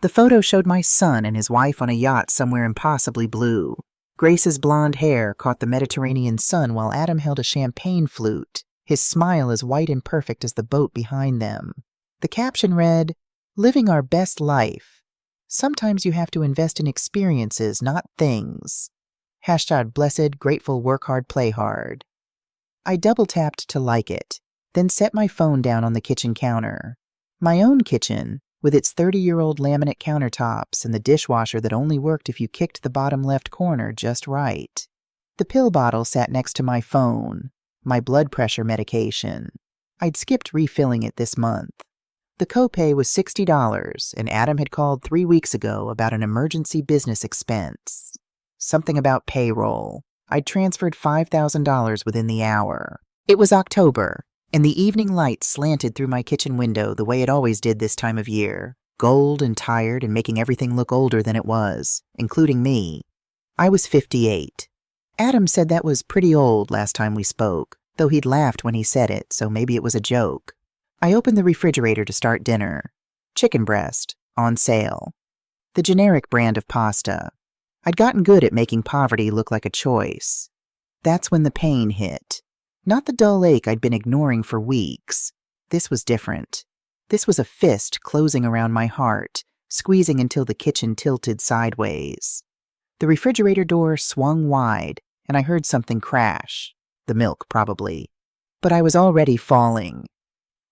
The photo showed my son and his wife on a yacht somewhere impossibly blue. Grace's blonde hair caught the Mediterranean sun while Adam held a champagne flute, his smile as white and perfect as the boat behind them. The caption read, "Living our best life. Sometimes you have to invest in experiences, not things. Hashtag blessed, grateful, work hard, play hard." I double-tapped to like it, then set my phone down on the kitchen counter. My own kitchen, with its 30-year-old laminate countertops and the dishwasher that only worked if you kicked the bottom left corner just right. The pill bottle sat next to my phone, my blood pressure medication. I'd skipped refilling it this month. The copay was $60, and Adam had called 3 weeks ago about an emergency business expense. Something about payroll. I'd transferred $5,000 within the hour. It was October, and the evening light slanted through my kitchen window the way it always did this time of year, gold and tired and making everything look older than it was, including me. I was 58. Adam said that was pretty old last time we spoke, though he'd laughed when he said it, so maybe it was a joke. I opened the refrigerator to start dinner. Chicken breast, on sale. The generic brand of pasta. I'd gotten good at making poverty look like a choice. That's when the pain hit. Not the dull ache I'd been ignoring for weeks. This was different. This was a fist closing around my heart, squeezing until the kitchen tilted sideways. The refrigerator door swung wide, and I heard something crash. The milk, probably. But I was already falling.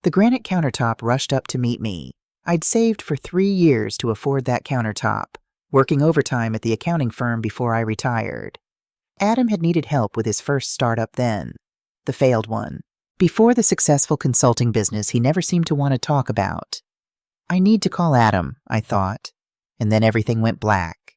The granite countertop rushed up to meet me. I'd saved for 3 years to afford that countertop, working overtime at the accounting firm before I retired. Adam had needed help with his first startup then. The failed one. Before the successful consulting business he never seemed to want to talk about. I need to call Adam, I thought, and then everything went black.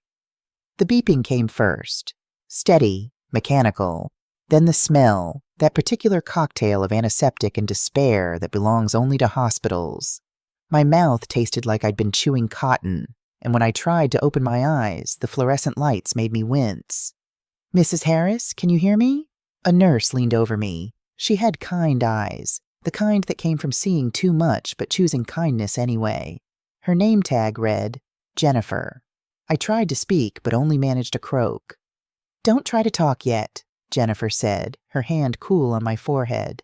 The beeping came first. Steady, mechanical. Then the smell, that particular cocktail of antiseptic and despair that belongs only to hospitals. My mouth tasted like I'd been chewing cotton, and when I tried to open my eyes, the fluorescent lights made me wince. "Mrs. Harris, can you hear me?" A nurse leaned over me. She had kind eyes, the kind that came from seeing too much but choosing kindness anyway. Her name tag read, Jennifer. I tried to speak but only managed to croak. "Don't try to talk yet," Jennifer said, her hand cool on my forehead.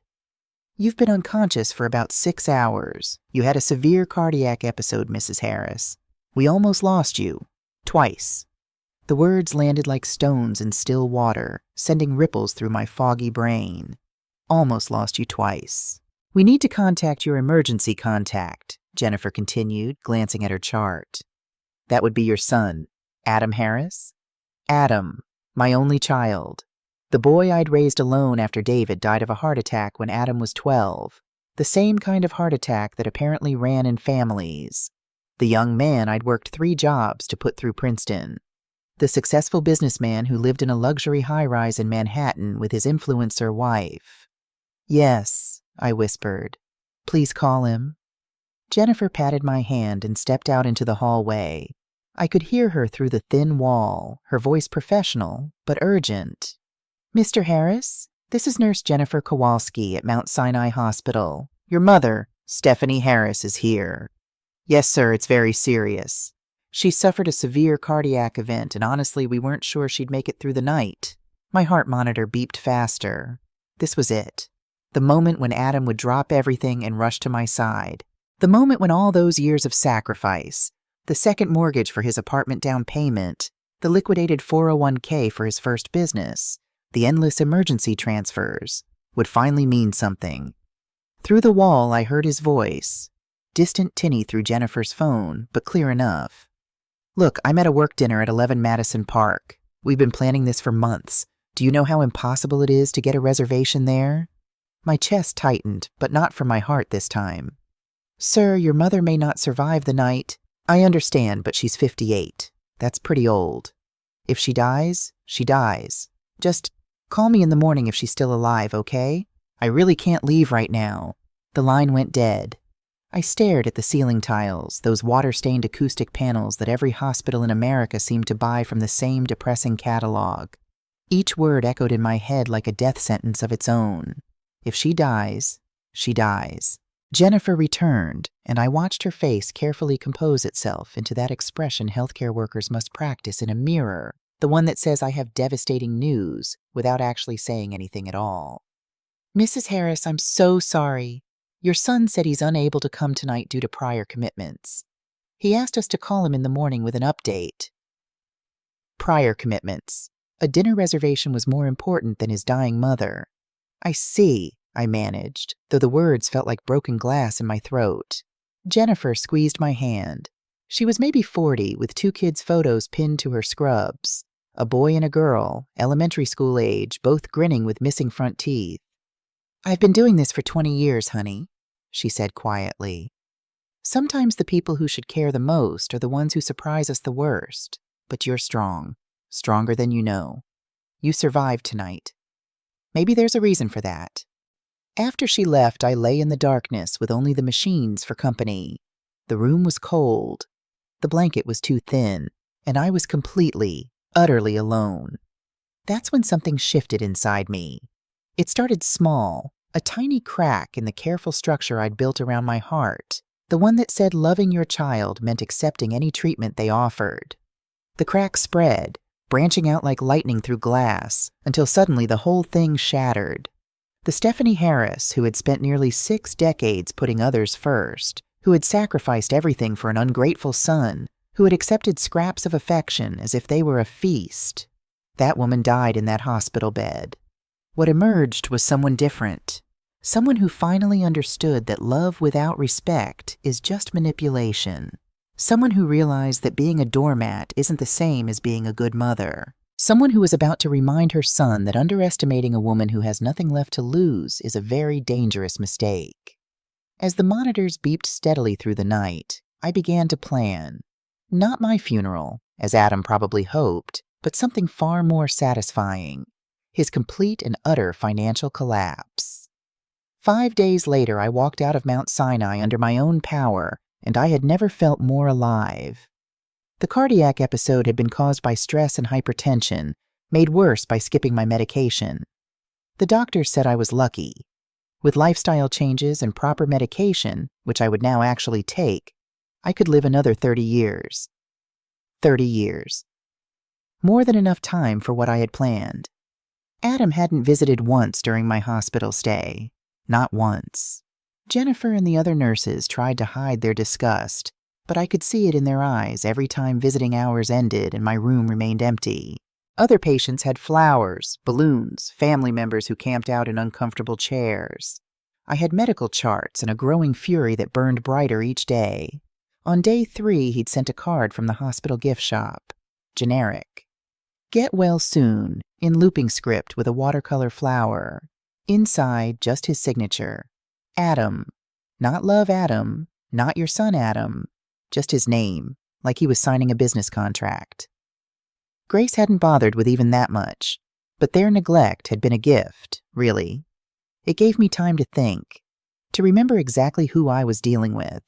"You've been unconscious for about 6 hours. You had a severe cardiac episode, Mrs. Harris. We almost lost you. Twice." The words landed like stones in still water, sending ripples through my foggy brain. "Almost lost you twice. We need to contact your emergency contact," Jennifer continued, glancing at her chart. "That would be your son, Adam Harris?" Adam, my only child. The boy I'd raised alone after David died of a heart attack when Adam was 12. The same kind of heart attack that apparently ran in families. The young man I'd worked 3 jobs to put through Princeton. The successful businessman who lived in a luxury high-rise in Manhattan with his influencer wife. "Yes," I whispered. "Please call him." Jennifer patted my hand and stepped out into the hallway. I could hear her through the thin wall, her voice professional, but urgent. "Mr. Harris, this is Nurse Jennifer Kowalski at Mount Sinai Hospital. Your mother, Stephanie Harris, is here." "Yes, sir, it's very serious. She suffered a severe cardiac event, and honestly, we weren't sure she'd make it through the night." My heart monitor beeped faster. This was it. The moment when Adam would drop everything and rush to my side. The moment when all those years of sacrifice, the second mortgage for his apartment down payment, the liquidated 401k for his first business, the endless emergency transfers, would finally mean something. Through the wall, I heard his voice. Distant tinny through Jennifer's phone, but clear enough. "Look, I'm at a work dinner at 11 Madison Park. We've been planning this for months. Do you know how impossible it is to get a reservation there?" My chest tightened, but not for my heart this time. "Sir, your mother may not survive the night." "I understand, but she's 58. That's pretty old. If she dies, she dies. Just call me in the morning if she's still alive, okay? I really can't leave right now." The line went dead. I stared at the ceiling tiles, those water-stained acoustic panels that every hospital in America seemed to buy from the same depressing catalog. Each word echoed in my head like a death sentence of its own. If she dies, she dies. Jennifer returned, and I watched her face carefully compose itself into that expression healthcare workers must practice in a mirror, the one that says I have devastating news without actually saying anything at all. Mrs. Harris, I'm so sorry. Your son said he's unable to come tonight due to prior commitments. He asked us to call him in the morning with an update. Prior commitments. A dinner reservation was more important than his dying mother. I see, I managed, though the words felt like broken glass in my throat. Jennifer squeezed my hand. She was maybe 40, with 2 kids' photos pinned to her scrubs. A boy and a girl, elementary school age, both grinning with missing front teeth. I've been doing this for 20 years, honey, she said quietly. Sometimes the people who should care the most are the ones who surprise us the worst. But you're strong. Stronger than you know. You survived tonight. Maybe there's a reason for that. After she left, I lay in the darkness with only the machines for company. The room was cold. The blanket was too thin, and I was completely, utterly alone. That's when something shifted inside me. It started small, a tiny crack in the careful structure I'd built around my heart, the one that said loving your child meant accepting any treatment they offered. The crack spread, branching out like lightning through glass, until suddenly the whole thing shattered. The Stephanie Harris, who had spent nearly 6 decades putting others first, who had sacrificed everything for an ungrateful son, who had accepted scraps of affection as if they were a feast. That woman died in that hospital bed. What emerged was someone different. Someone who finally understood that love without respect is just manipulation. Someone who realized that being a doormat isn't the same as being a good mother. Someone who was about to remind her son that underestimating a woman who has nothing left to lose is a very dangerous mistake. As the monitors beeped steadily through the night, I began to plan. Not my funeral, as Adam probably hoped, but something far more satisfying. His complete and utter financial collapse. 5 days later, I walked out of Mount Sinai under my own power, and I had never felt more alive. The cardiac episode had been caused by stress and hypertension, made worse by skipping my medication. The doctors said I was lucky. With lifestyle changes and proper medication, which I would now actually take, I could live another 30 years. 30 years. More than enough time for what I had planned. Adam hadn't visited once during my hospital stay. Not once. Jennifer and the other nurses tried to hide their disgust, but I could see it in their eyes every time visiting hours ended and my room remained empty. Other patients had flowers, balloons, family members who camped out in uncomfortable chairs. I had medical charts and a growing fury that burned brighter each day. On day 3, he'd sent a card from the hospital gift shop. Generic. Get well soon, in looping script with a watercolor flower. Inside, just his signature. Adam. Not love Adam, not your son Adam. Just his name, like he was signing a business contract. Grace hadn't bothered with even that much, but their neglect had been a gift, really. It gave me time to think, to remember exactly who I was dealing with.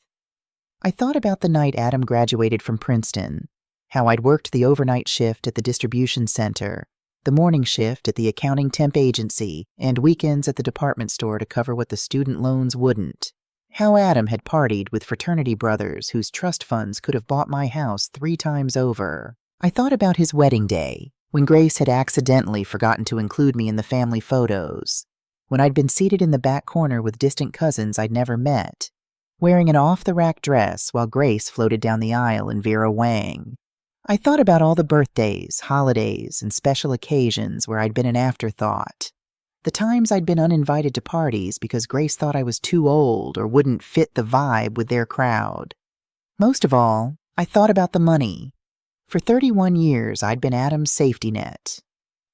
I thought about the night Adam graduated from Princeton, how I'd worked the overnight shift at the distribution center, the morning shift at the accounting temp agency, and weekends at the department store to cover what the student loans wouldn't. How Adam had partied with fraternity brothers whose trust funds could have bought my house 3 times over. I thought about his wedding day, when Grace had accidentally forgotten to include me in the family photos, when I'd been seated in the back corner with distant cousins I'd never met, wearing an off-the-rack dress while Grace floated down the aisle in Vera Wang. I thought about all the birthdays, holidays, and special occasions where I'd been an afterthought. The times I'd been uninvited to parties because Grace thought I was too old or wouldn't fit the vibe with their crowd. Most of all, I thought about the money. For 31 years, I'd been Adam's safety net.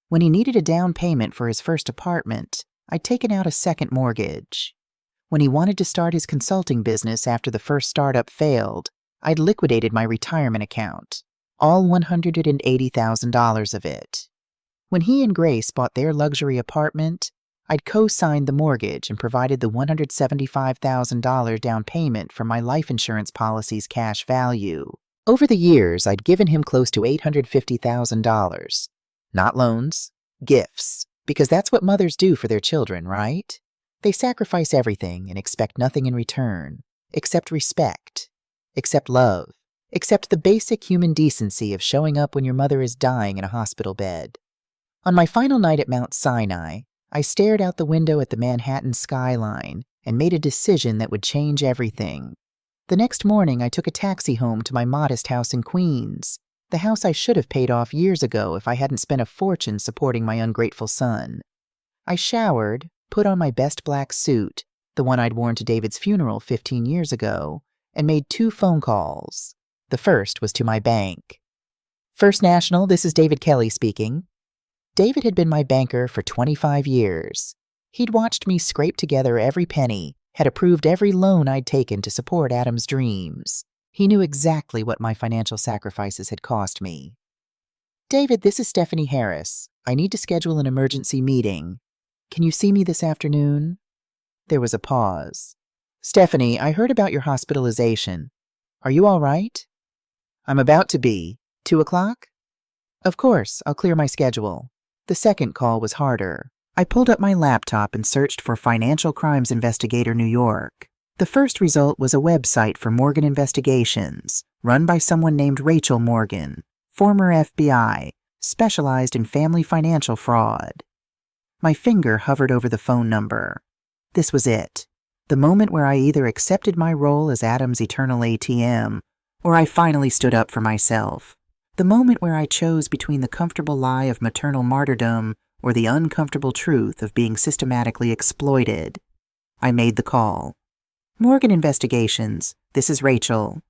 When he needed a down payment for his first apartment, I'd taken out a second mortgage. When he wanted to start his consulting business after the first startup failed, I'd liquidated my retirement account, all $180,000 of it. When he and Grace bought their luxury apartment, I'd co-signed the mortgage and provided the $175,000 down payment for my life insurance policy's cash value. Over the years, I'd given him close to $850,000. Not loans, gifts, because that's what mothers do for their children, right? They sacrifice everything and expect nothing in return, except respect, except love, except the basic human decency of showing up when your mother is dying in a hospital bed. On my final night at Mount Sinai, I stared out the window at the Manhattan skyline and made a decision that would change everything. The next morning, I took a taxi home to my modest house in Queens, the house I should have paid off years ago if I hadn't spent a fortune supporting my ungrateful son. I showered, put on my best black suit, the one I'd worn to David's funeral 15 years ago, and made 2 phone calls. The first was to my bank. First National, this is David Kelly speaking. David had been my banker for 25 years. He'd watched me scrape together every penny, had approved every loan I'd taken to support Adam's dreams. He knew exactly what my financial sacrifices had cost me. David, this is Stephanie Harris. I need to schedule an emergency meeting. Can you see me this afternoon? There was a pause. Stephanie, I heard about your hospitalization. Are you all right? I'm about to be. 2 o'clock? Of course, I'll clear my schedule. The second call was harder. I pulled up my laptop and searched for Financial Crimes Investigator New York. The first result was a website for Morgan Investigations, run by someone named Rachel Morgan, former FBI, specialized in family financial fraud. My finger hovered over the phone number. This was it. The moment where I either accepted my role as Adam's eternal ATM, or I finally stood up for myself. The moment where I chose between the comfortable lie of maternal martyrdom or the uncomfortable truth of being systematically exploited. I made the call. Morgan Investigations, this is Rachel.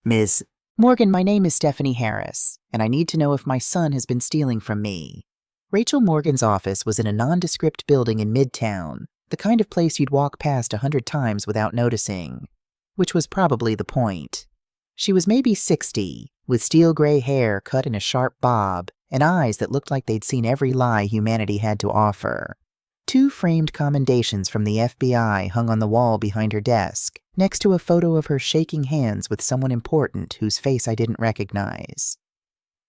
Ms. Morgan, my name is Stephanie Harris, and I need to know if my son has been stealing from me. Rachel Morgan's office was in a nondescript building in Midtown, the kind of place you'd walk past 100 times without noticing, which was probably the point. She was maybe 60, with steel gray hair cut in a sharp bob and eyes that looked like they'd seen every lie humanity had to offer. 2 framed commendations from the FBI hung on the wall behind her desk, next to a photo of her shaking hands with someone important whose face I didn't recognize.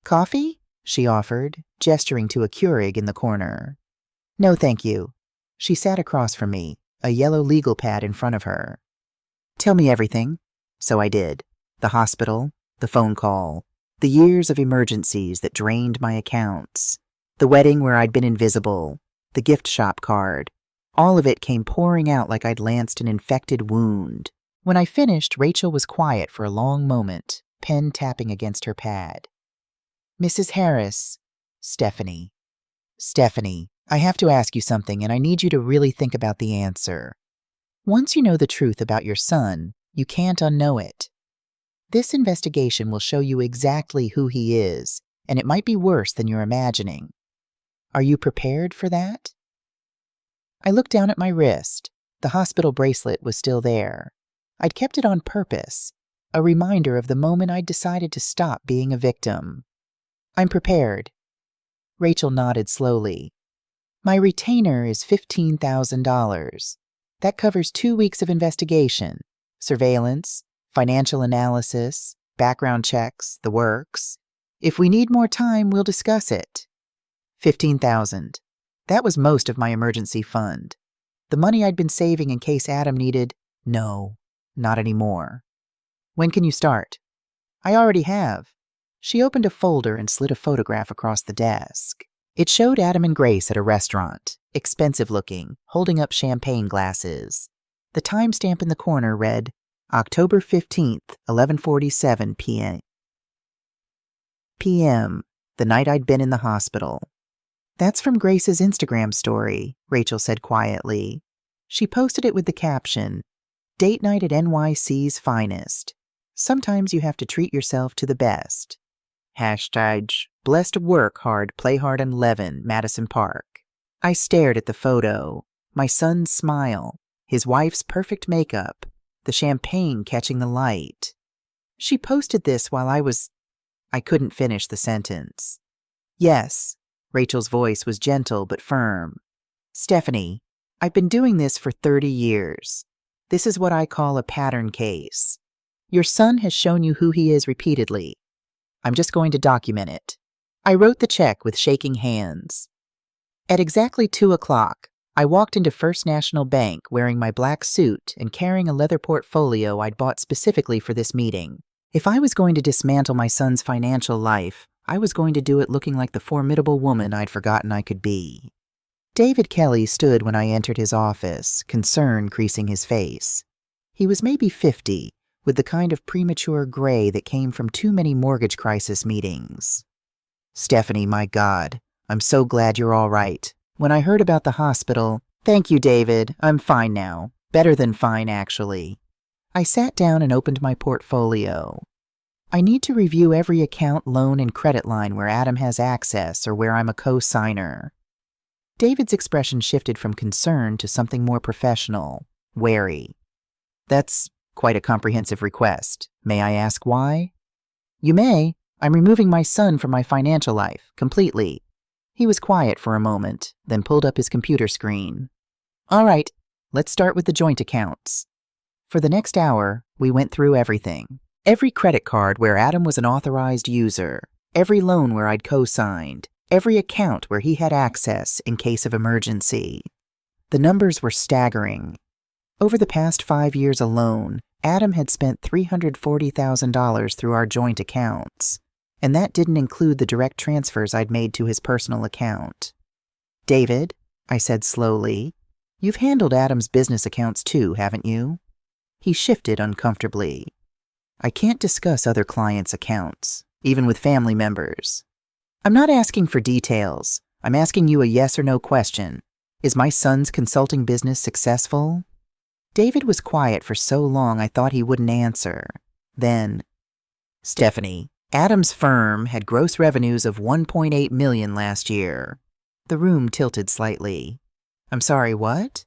Coffee? She offered, gesturing to a Keurig in the corner. No, thank you. She sat across from me, a yellow legal pad in front of her. Tell me everything. So I did. The hospital, the phone call, the years of emergencies that drained my accounts, the wedding where I'd been invisible, the gift shop card. All of it came pouring out like I'd lanced an infected wound. When I finished, Rachel was quiet for a long moment, pen tapping against her pad. Mrs. Harris. Stephanie. Stephanie, I have to ask you something, and I need you to really think about the answer. Once you know the truth about your son, you can't unknow it. This investigation will show you exactly who he is, and it might be worse than you're imagining. Are you prepared for that? I looked down at my wrist. The hospital bracelet was still there. I'd kept it on purpose, a reminder of the moment I'd decided to stop being a victim. I'm prepared. Rachel nodded slowly. My retainer is $15,000. That covers 2 weeks of investigation, surveillance, financial analysis, background checks, the works. If we need more time, we'll discuss it. $15,000. That was most of my emergency fund. The money I'd been saving in case Adam needed, no, not anymore. When can you start? I already have. She opened a folder and slid a photograph across the desk. It showed Adam and Grace at a restaurant, expensive looking, holding up champagne glasses. The timestamp in the corner read, October 15th, 11:47 p.m., the night I'd been in the hospital. That's from Grace's Instagram story, Rachel said quietly. She posted it with the caption, Date night at NYC's finest. Sometimes you have to treat yourself to the best. Hashtag, blessed to work hard, play hard and Levin, Madison Park. I stared at the photo, my son's smile, his wife's perfect makeup, the champagne catching the light. She posted this while I couldn't finish the sentence. Yes, Rachel's voice was gentle but firm. Stephanie, I've been doing this for 30 years. This is what I call a pattern case. Your son has shown you who he is repeatedly. I'm just going to document it. I wrote the check with shaking hands. At exactly 2 o'clock, I walked into First National Bank wearing my black suit and carrying a leather portfolio I'd bought specifically for this meeting. If I was going to dismantle my son's financial life, I was going to do it looking like the formidable woman I'd forgotten I could be. David Kelly stood when I entered his office, concern creasing his face. He was maybe 50, with the kind of premature gray that came from too many mortgage crisis meetings. "Stephanie, my God, I'm so glad you're all right. When I heard about the hospital—" "Thank you, David. I'm fine now. Better than fine, actually." I sat down and opened my portfolio. I need to review every account, loan, and credit line where Adam has access or where I'm a co-signer. David's expression shifted from concern to something more professional, wary. "That's quite a comprehensive request. May I ask why?" "You may. I'm removing my son from my financial life, completely." He was quiet for a moment, then pulled up his computer screen. "All right, let's start with the joint accounts." For the next hour, we went through everything. Every credit card where Adam was an authorized user, every loan where I'd co-signed, every account where he had access in case of emergency. The numbers were staggering. Over the past 5 years alone, Adam had spent $340,000 through our joint accounts, and that didn't include the direct transfers I'd made to his personal account. "David," I said slowly, "you've handled Adam's business accounts too, haven't you?" He shifted uncomfortably. "I can't discuss other clients' accounts, even with family members." "I'm not asking for details. I'm asking you a yes or no question. Is my son's consulting business successful?" David was quiet for so long I thought he wouldn't answer. Then, "Stephanie, Adam's firm had gross revenues of $1.8 million last year." The room tilted slightly. "I'm sorry, what?"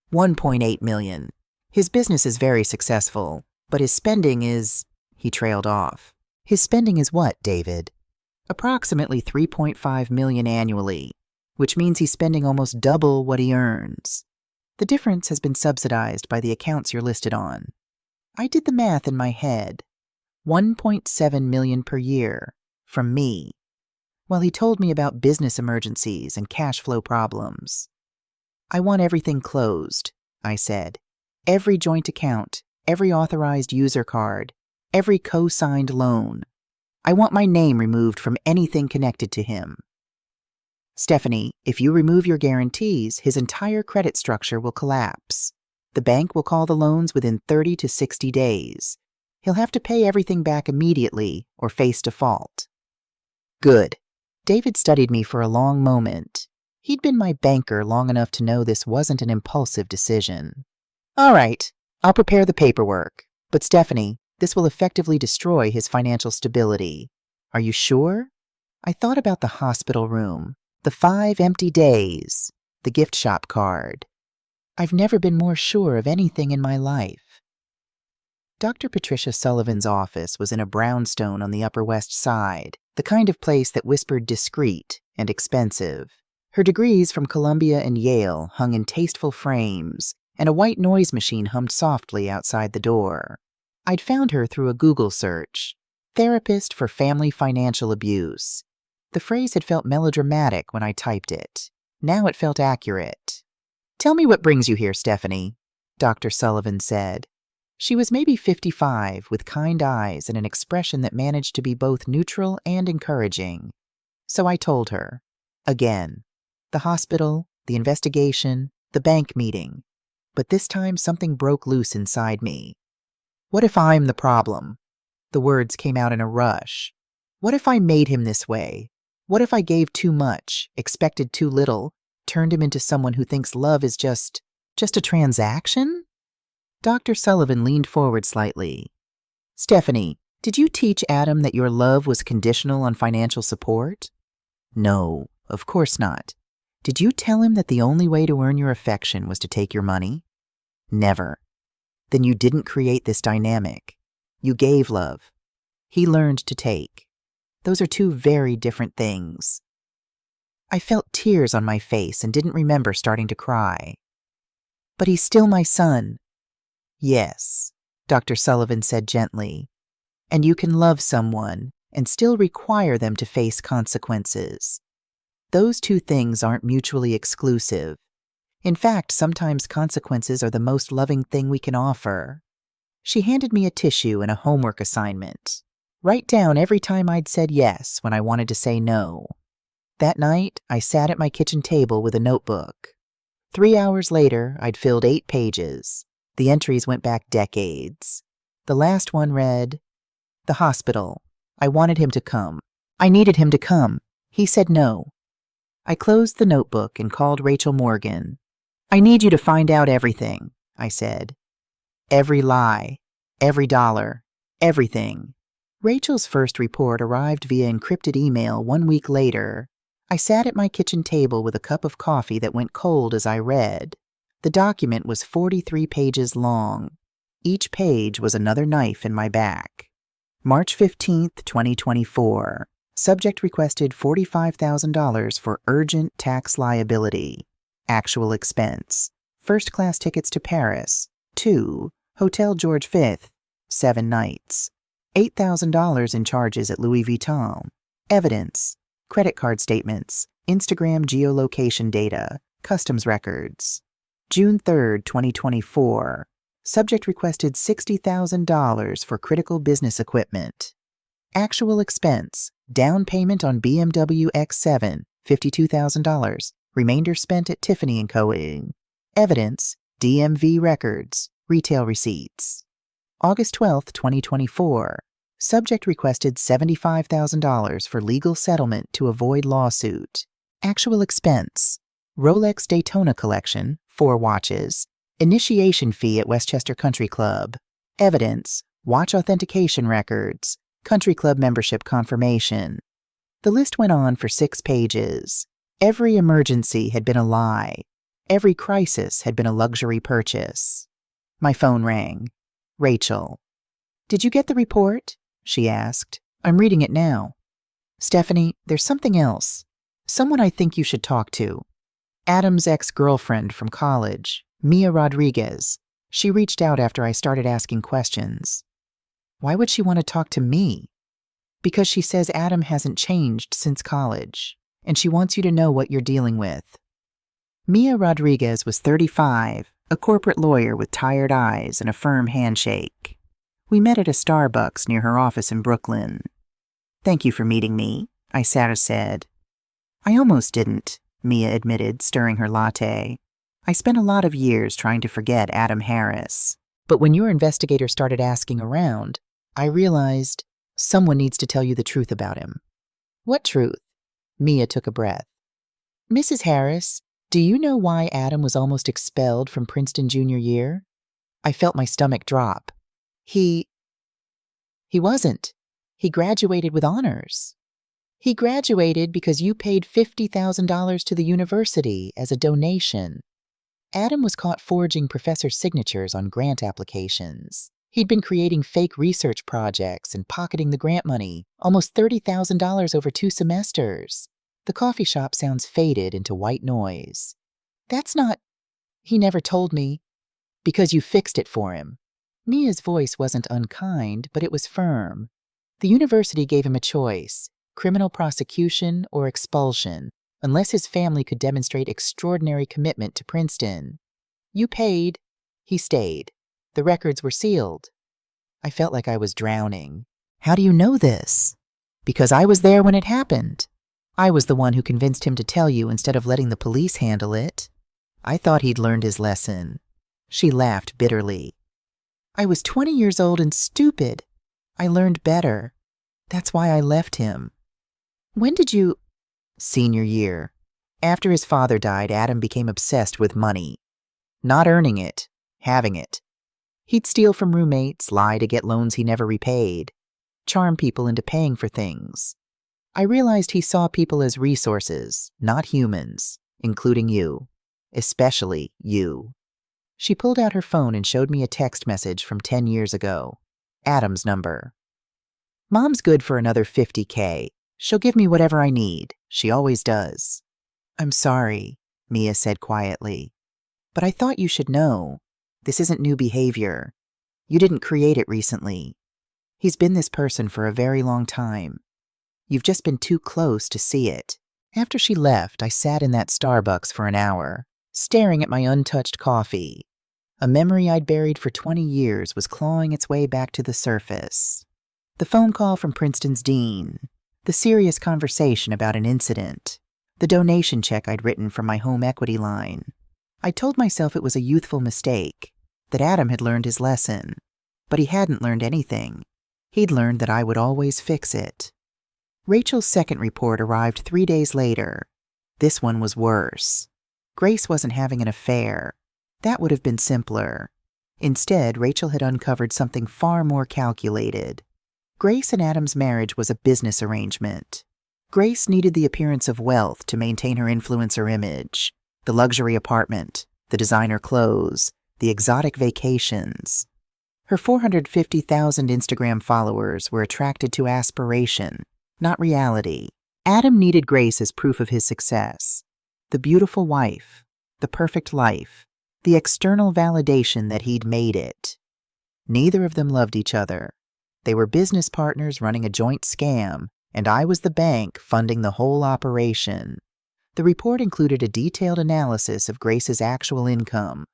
$1.8 million. His business is very successful, but his spending is—" He trailed off. "His spending is what, David?" "Approximately $3.5 million annually, which means he's spending almost double what he earns. The difference has been subsidized by the accounts you're listed on." I did the math in my head. $1.7 million per year, from me, while he told me about business emergencies and cash flow problems. "I want everything closed," I said. "Every joint account, every authorized user card, every co-signed loan. I want my name removed from anything connected to him." "Stephanie, if you remove your guarantees, his entire credit structure will collapse. The bank will call the loans within 30 to 60 days. He'll have to pay everything back immediately or face default." "Good." David studied me for a long moment. He'd been my banker long enough to know this wasn't an impulsive decision. "All right, I'll prepare the paperwork. But Stephanie, this will effectively destroy his financial stability. Are you sure?" I thought about the hospital room, the 5 empty days, the gift shop card. I've never been more sure of anything in my life. Dr. Patricia Sullivan's office was in a brownstone on the Upper West Side, the kind of place that whispered discreet and expensive. Her degrees from Columbia and Yale hung in tasteful frames, and a white noise machine hummed softly outside the door. I'd found her through a Google search. Therapist for family financial abuse. The phrase had felt melodramatic when I typed it. Now it felt accurate. "Tell me what brings you here, Stephanie," Dr. Sullivan said. She was maybe 55, with kind eyes and an expression that managed to be both neutral and encouraging. So I told her. Again. The hospital, the investigation, the bank meeting. But this time something broke loose inside me. "What if I'm the problem?" The words came out in a rush. "What if I made him this way? What if I gave too much, expected too little, turned him into someone who thinks love is just a transaction?" Dr. Sullivan leaned forward slightly. "Stephanie, did you teach Adam that your love was conditional on financial support?" "No, of course not." "Did you tell him that the only way to earn your affection was to take your money?" "Never." "Then you didn't create this dynamic. You gave love. He learned to take. Those are two very different things." I felt tears on my face and didn't remember starting to cry. "But he's still my son." "Yes," Dr. Sullivan said gently. "And you can love someone and still require them to face consequences. Those two things aren't mutually exclusive. In fact, sometimes consequences are the most loving thing we can offer. She handed me a tissue and a homework assignment. Write down every time I'd said yes when I wanted to say no. That night, I sat at my kitchen table with a notebook. 3 hours later, I'd filled 8 pages. The entries went back decades. The last one read, "The hospital. I wanted him to come. I needed him to come. He said no." I closed the notebook and called Rachel Morgan. "I need you to find out everything," I said. "Every lie, every dollar, everything." Rachel's first report arrived via encrypted email 1 week later. I sat at my kitchen table with a cup of coffee that went cold as I read. The document was 43 pages long. Each page was another knife in my back. March 15th, 2024. Subject requested $45,000 for urgent tax liability. Actual expense: first-class tickets to Paris, 2, Hotel George V, 7 nights. $8,000 in charges at Louis Vuitton. Evidence: credit card statements, Instagram geolocation data, customs records. June 3rd, 2024. Subject requested $60,000 for critical business equipment. Actual expense: down payment on BMW X7, $52,000. Remainder spent at Tiffany & Co. Evidence: DMV records, retail receipts. August 12th, 2024. Subject requested $75,000 for legal settlement to avoid lawsuit. Actual expense: Rolex Daytona collection, 4 watches. Initiation fee at Westchester Country Club. Evidence: watch authentication records, country club membership confirmation. The list went on for 6 pages. Every emergency had been a lie. Every crisis had been a luxury purchase. My phone rang. Rachel. "Did you get the report?" she asked. "I'm reading it now." "Stephanie, there's something else. Someone I think you should talk to. Adam's ex-girlfriend from college, Mia Rodriguez. She reached out after I started asking questions." "Why would she want to talk to me?" "Because she says Adam hasn't changed since college, and she wants you to know what you're dealing with." Mia Rodriguez was 35, a corporate lawyer with tired eyes and a firm handshake. We met at a Starbucks near her office in Brooklyn. "Thank you for meeting me," I said. "I almost didn't," Mia admitted, stirring her latte. "I spent a lot of years trying to forget Adam Harris. But when your investigator started asking around, I realized someone needs to tell you the truth about him." "What truth?" Mia took a breath. "Mrs. Harris, do you know why Adam was almost expelled from Princeton junior year?" I felt my stomach drop. He wasn't. He graduated with honors. He graduated because you paid $50,000 to the university as a donation. Adam was caught forging professor signatures on grant applications. He'd been creating fake research projects and pocketing the grant money, almost $30,000 over 2 semesters. The coffee shop sounds faded into white noise. "That's not—" "He never told me." "Because you fixed it for him." Mia's voice wasn't unkind, but it was firm. The university gave him a choice: criminal prosecution or expulsion, unless his family could demonstrate extraordinary commitment to Princeton. You paid. He stayed. The records were sealed. I felt like I was drowning. "How do you know this?" "Because I was there when it happened. I was the one who convinced him to tell you instead of letting the police handle it." I thought he'd learned his lesson. She laughed bitterly. "I was 20 years old and stupid. I learned better. That's why I left him." "When did you—" "Senior year. After his father died, Adam became obsessed with money. Not earning it, having it. He'd steal from roommates, lie to get loans he never repaid, charm people into paying for things. I realized he saw people as resources, not humans, including you. Especially you." She pulled out her phone and showed me a text message from 10 years ago. Adam's number. "Mom's good for another $50K. She'll give me whatever I need. She always does." "I'm sorry," Mia said quietly. "But I thought you should know. This isn't new behavior. You didn't create it recently. He's been this person for a very long time. You've just been too close to see it." After she left, I sat in that Starbucks for an hour, staring at my untouched coffee. A memory I'd buried for 20 years was clawing its way back to the surface. The phone call from Princeton's dean, the serious conversation about an incident, the donation check I'd written from my home equity line. I told myself it was a youthful mistake, that Adam had learned his lesson. But he hadn't learned anything. He'd learned that I would always fix it. Rachel's second report arrived 3 days later. This one was worse. Grace wasn't having an affair. That would have been simpler. Instead, Rachel had uncovered something far more calculated. Grace and Adam's marriage was a business arrangement. Grace needed the appearance of wealth to maintain her influencer image, the luxury apartment, the designer clothes, the exotic vacations. Her 450,000 Instagram followers were attracted to aspiration, not reality. Adam needed Grace as proof of his success. The beautiful wife, the perfect life, the external validation that he'd made it. Neither of them loved each other. They were business partners running a joint scam, and I was the bank funding the whole operation. The report included a detailed analysis of Grace's actual income,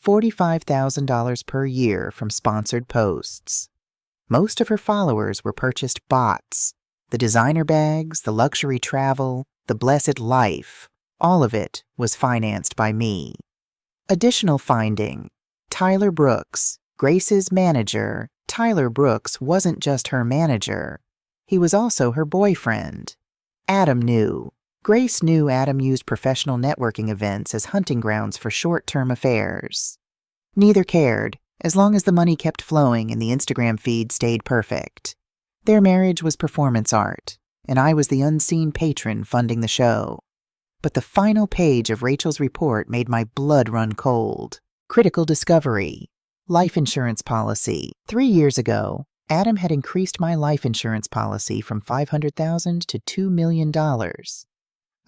$45,000 per year from sponsored posts. Most of her followers were purchased bots. The designer bags, the luxury travel, the blessed life, all of it was financed by me. Additional finding: Tyler Brooks, Grace's manager. Tyler Brooks wasn't just her manager. He was also her boyfriend. Adam knew. Grace knew Adam used professional networking events as hunting grounds for short-term affairs. Neither cared, as long as the money kept flowing and the Instagram feed stayed perfect. Their marriage was performance art, and I was the unseen patron funding the show. But the final page of Rachel's report made my blood run cold. Critical discovery. Life insurance policy. 3 years ago, Adam had increased my life insurance policy from $500,000 to $2 million.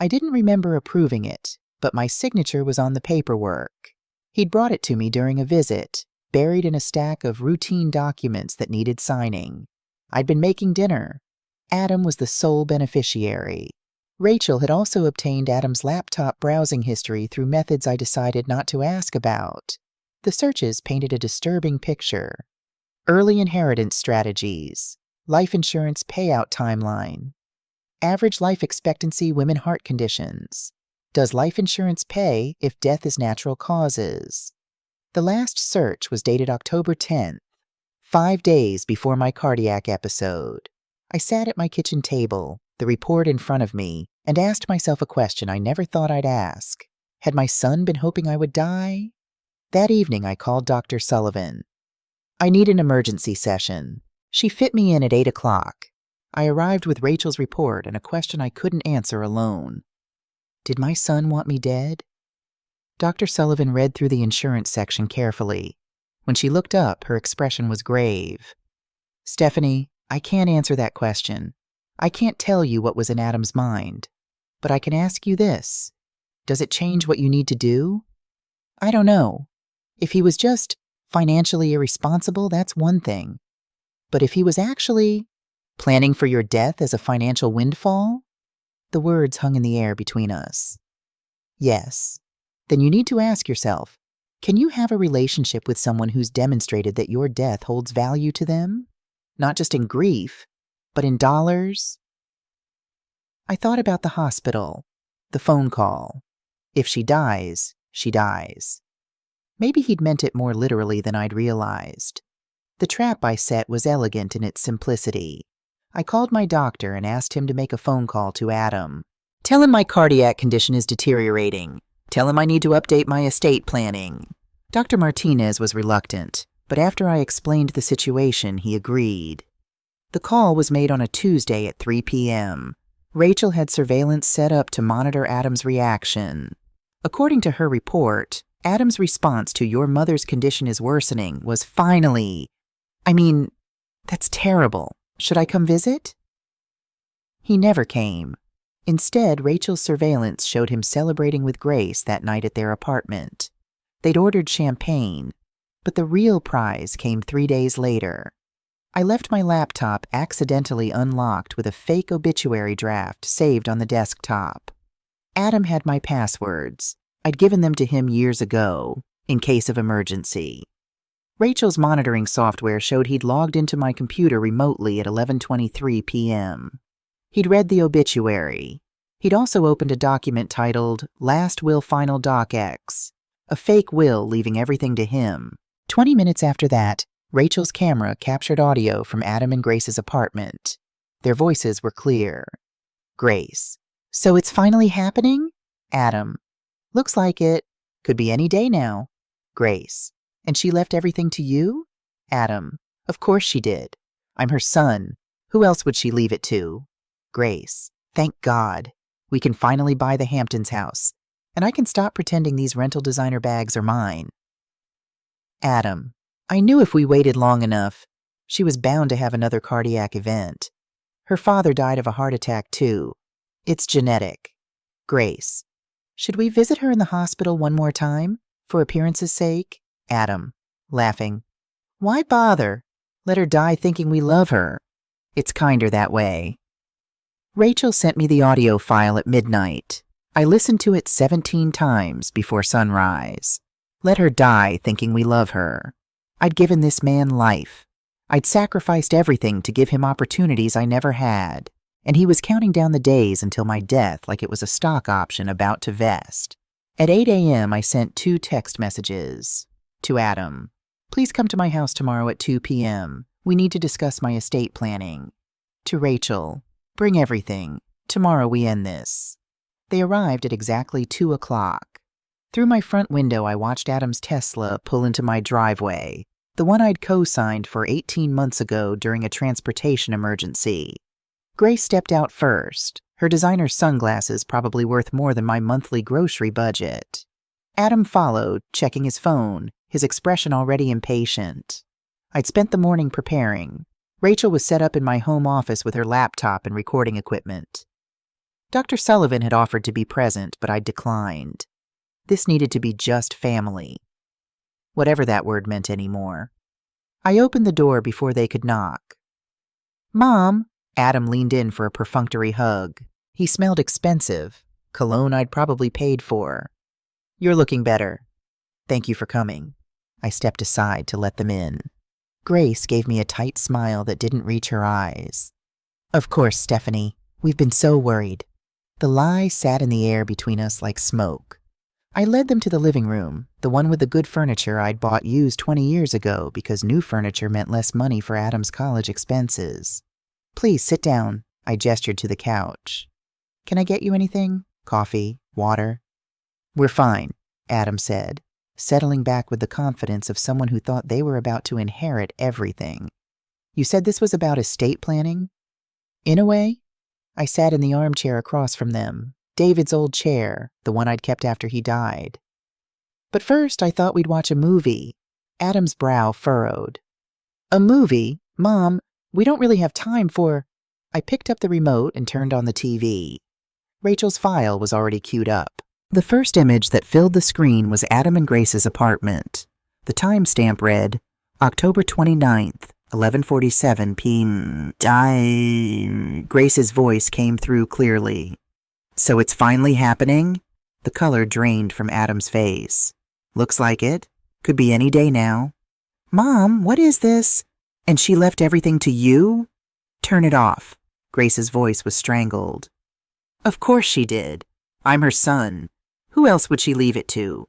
I didn't remember approving it, but my signature was on the paperwork. He'd brought it to me during a visit, buried in a stack of routine documents that needed signing. I'd been making dinner. Adam was the sole beneficiary. Rachel had also obtained Adam's laptop browsing history through methods I decided not to ask about. The searches painted a disturbing picture. Early inheritance strategies, life insurance payout timeline, average life expectancy women heart conditions. Does life insurance pay if death is natural causes? The last search was dated October 10th, 5 days before my cardiac episode. I sat at my kitchen table, the report in front of me, and asked myself a question I never thought I'd ask. Had my son been hoping I would die? That evening, I called Dr. Sullivan. I need an emergency session. She fit me in at 8 o'clock. I arrived with Rachel's report and a question I couldn't answer alone. Did my son want me dead? Dr. Sullivan read through the insurance section carefully. When she looked up, her expression was grave. Stephanie, I can't answer that question. I can't tell you what was in Adam's mind. But I can ask you this. Does it change what you need to do? I don't know. If he was just financially irresponsible, that's one thing. But if he was actually planning for your death as a financial windfall? The words hung in the air between us. Yes. Then you need to ask yourself, can you have a relationship with someone who's demonstrated that your death holds value to them? Not just in grief, but in dollars? I thought about the hospital, the phone call. If she dies, she dies. Maybe he'd meant it more literally than I'd realized. The trap I set was elegant in its simplicity. I called my doctor and asked him to make a phone call to Adam. Tell him my cardiac condition is deteriorating. Tell him I need to update my estate planning. Dr. Martinez was reluctant, but after I explained the situation, he agreed. The call was made on a Tuesday at 3 p.m. Rachel had surveillance set up to monitor Adam's reaction. According to her report, Adam's response to "your mother's condition is worsening" was finally, that's terrible. Should I come visit? He never came. Instead, Rachel's surveillance showed him celebrating with Grace that night at their apartment. They'd ordered champagne, but the real prize came 3 days later. I left my laptop accidentally unlocked with a fake obituary draft saved on the desktop. Adam had my passwords. I'd given them to him years ago, in case of emergency. Rachel's monitoring software showed he'd logged into my computer remotely at 11:23 p.m. He'd read the obituary. He'd also opened a document titled Last Will Final Doc X, a fake will leaving everything to him. 20 minutes after that, Rachel's camera captured audio from Adam and Grace's apartment. Their voices were clear. Grace: "So it's finally happening?" Adam: "Looks like it. Could be any day now." Grace: "And she left everything to you?" Adam: "Of course she did. I'm her son. Who else would she leave it to?" Grace: "Thank God. We can finally buy the Hamptons house, and I can stop pretending these rental designer bags are mine." Adam: "I knew if we waited long enough, she was bound to have another cardiac event. Her father died of a heart attack too. It's genetic." Grace: "Should we visit her in the hospital one more time, for appearance's sake?" Adam, laughing: "Why bother? Let her die thinking we love her. It's kinder that way." Rachel sent me the audio file at midnight. I listened to it 17 times before sunrise. Let her die thinking we love her. I'd given this man life. I'd sacrificed everything to give him opportunities I never had, and he was counting down the days until my death like it was a stock option about to vest. At 8 a.m., I sent 2 text messages. To Adam: "Please come to my house tomorrow at 2 p.m. We need to discuss my estate planning." To Rachel: "Bring everything. Tomorrow we end this." They arrived at exactly 2 o'clock. Through my front window, I watched Adam's Tesla pull into my driveway, the one I'd co-signed for 18 months ago during a transportation emergency. Grace stepped out first, her designer sunglasses probably worth more than my monthly grocery budget. Adam followed, checking his phone, his expression already impatient. I'd spent the morning preparing. Rachel was set up in my home office with her laptop and recording equipment. Dr. Sullivan had offered to be present, but I declined. This needed to be just family. Whatever that word meant anymore. I opened the door before they could knock. "Mom!" Adam leaned in for a perfunctory hug. He smelled expensive, cologne I'd probably paid for. "You're looking better. Thank you for coming." I stepped aside to let them in. Grace gave me a tight smile that didn't reach her eyes. "Of course, Stephanie. We've been so worried." The lie sat in the air between us like smoke. I led them to the living room, the one with the good furniture I'd bought used 20 years ago because new furniture meant less money for Adam's college expenses. "Please sit down," I gestured to the couch. "Can I get you anything? Coffee? Water?" "We're fine," Adam said, settling back with the confidence of someone who thought they were about to inherit everything. "You said this was about estate planning?" "In a way." I sat in the armchair across from them, David's old chair, the one I'd kept after he died. "But first I thought we'd watch a movie." Adam's brow furrowed. "A movie? Mom, we don't really have time for—" I picked up the remote and turned on the TV. Rachel's file was already queued up. The first image that filled the screen was Adam and Grace's apartment. The timestamp read, October 29th, 11:47 p.m. Grace's voice came through clearly. "So it's finally happening?" The color drained from Adam's face. "Looks like it. Could be any day now." "Mom, what is this?" "And she left everything to you?" "Turn it off." Grace's voice was strangled. "Of course she did. I'm her son. Who else would she leave it to?"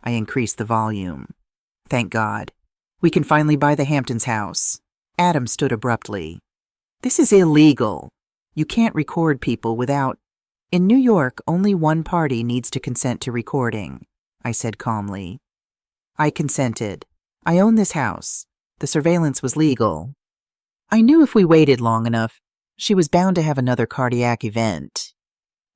I increased the volume. "Thank God. We can finally buy the Hamptons house." Adam stood abruptly. "This is illegal. You can't record people without—" "In New York, only one party needs to consent to recording," I said calmly. I consented. I own this house. The surveillance was legal. I knew if we waited long enough, she was bound to have another cardiac event.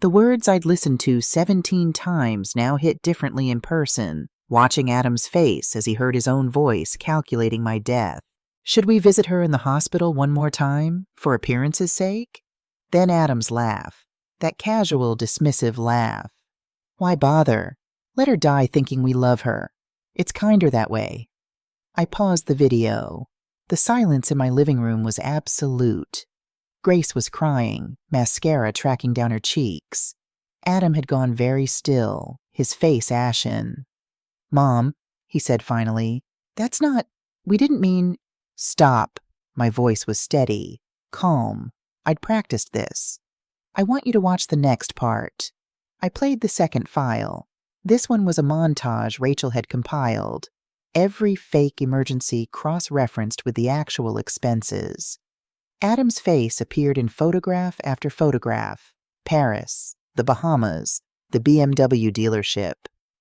The words I'd listened to 17 times now hit differently in person, watching Adam's face as he heard his own voice calculating my death. Should we visit her in the hospital one more time, for appearance's sake? Then Adam's laugh, that casual, dismissive laugh. Why bother? Let her die thinking we love her. It's kinder that way. I paused the video. The silence in my living room was absolute. Grace was crying, mascara tracking down her cheeks. Adam had gone very still, his face ashen. "Mom," he said finally, we didn't mean—" "Stop." My voice was steady, calm. I'd practiced this. "I want you to watch the next part." I played the second file. This one was a montage Rachel had compiled. Every fake emergency cross-referenced with the actual expenses. Adam's face appeared in photograph after photograph. Paris, the Bahamas, the BMW dealership,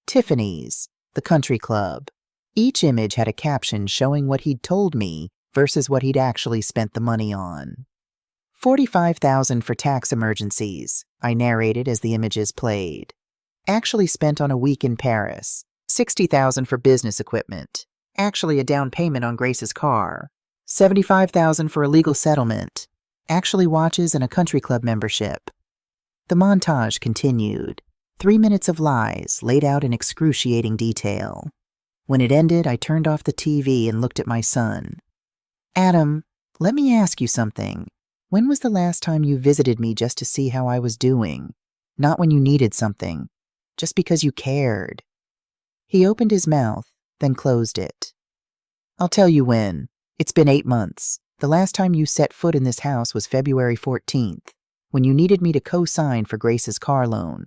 Tiffany's, the country club. Each image had a caption showing what he'd told me versus what he'd actually spent the money on. $45,000 for tax emergencies, I narrated as the images played. Actually spent on a week in Paris. $60,000 for business equipment. Actually a down payment on Grace's car. $75,000 for a legal settlement. Actually watches and a country club membership. The montage continued. 3 minutes of lies laid out in excruciating detail. When it ended, I turned off the TV and looked at my son. "Adam, let me ask you something. When was the last time you visited me just to see how I was doing? Not when you needed something. Just because you cared." He opened his mouth, then closed it. "I'll tell you when. It's been 8 months. The last time you set foot in this house was February 14th, when you needed me to co-sign for Grace's car loan.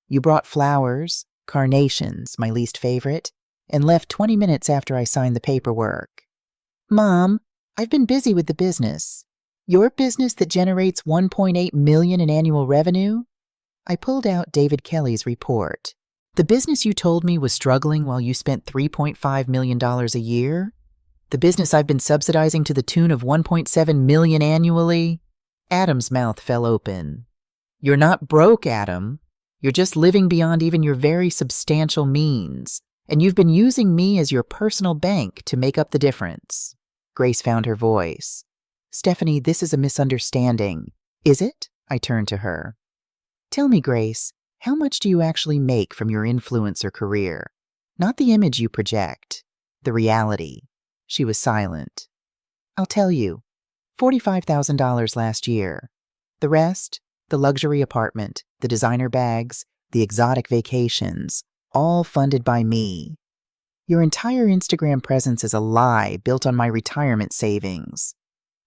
You brought flowers, carnations, my least favorite, and left 20 minutes after I signed the paperwork." "Mom, I've been busy with the business." "Your business that generates $1.8 million in annual revenue?" I pulled out David Kelly's report. "The business you told me was struggling while you spent $3.5 million a year? The business I've been subsidizing to the tune of $1.7 million annually?" Adam's mouth fell open. "You're not broke, Adam. You're just living beyond even your very substantial means, and you've been using me as your personal bank to make up the difference." Grace found her voice. "Stephanie, this is a misunderstanding." "Is it?" I turned to her. "Tell me, Grace, how much do you actually make from your influencer career? Not the image you project, the reality." She was silent. "I'll tell you. $45,000 last year. The rest, the luxury apartment, the designer bags, the exotic vacations, all funded by me. Your entire Instagram presence is a lie built on my retirement savings."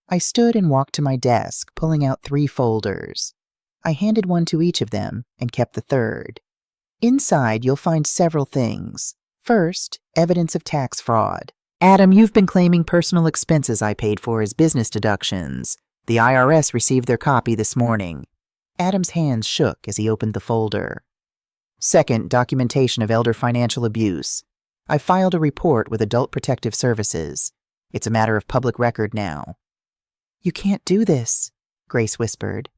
I stood and walked to my desk, pulling out 3 folders. I handed one to each of them and kept the third. Inside, you'll find several things. First, evidence of tax fraud. "Adam, you've been claiming personal expenses I paid for as business deductions. The IRS received their copy this morning." Adam's hands shook as he opened the folder. "Second, documentation of elder financial abuse. I filed a report with Adult Protective Services. It's a matter of public record now." "You can't do this," Grace whispered.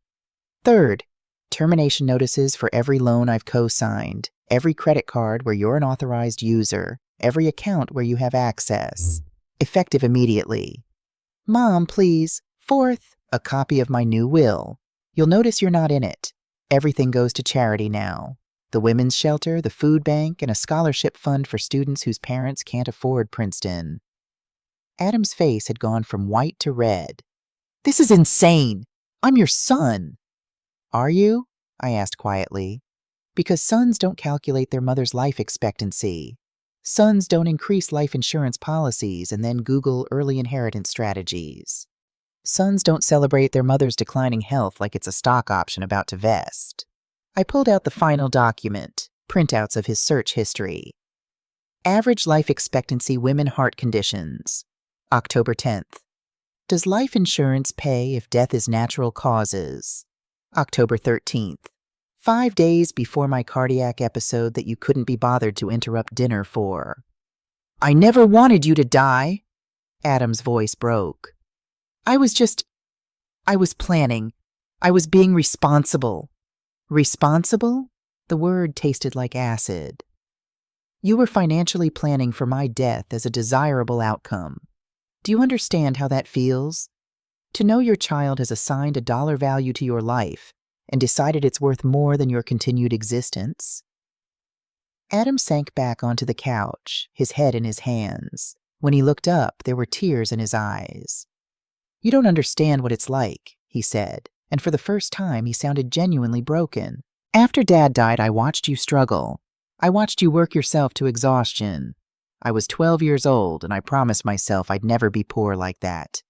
"Third, termination notices for every loan I've co-signed, every credit card where you're an authorized user, every account where you have access. Effective immediately." "Mom, please." "Fourth, a copy of my new will. You'll notice you're not in it. Everything goes to charity now. The women's shelter, the food bank, and a scholarship fund for students whose parents can't afford Princeton." Adam's face had gone from white to red. "This is insane. I'm your son." "Are you?" I asked quietly. "Because sons don't calculate their mother's life expectancy. Sons don't increase life insurance policies and then Google early inheritance strategies. Sons don't celebrate their mother's declining health like it's a stock option about to vest." I pulled out the final document, printouts of his search history. Average life expectancy women heart conditions. October 10th. Does life insurance pay if death is natural causes? October 13th. 5 days before my cardiac episode that you couldn't be bothered to interrupt dinner for. "I never wanted you to die." Adam's voice broke. I was planning. I was being responsible." "Responsible?" The word tasted like acid. "You were financially planning for my death as a desirable outcome. Do you understand how that feels? To know your child has assigned a dollar value to your life and decided it's worth more than your continued existence?" Adam sank back onto the couch, his head in his hands. When he looked up, there were tears in his eyes. "You don't understand what it's like," he said, and for the first time he sounded genuinely broken. "After Dad died, I watched you struggle. I watched you work yourself to exhaustion. I was 12 years old, and I promised myself I'd never be poor like that.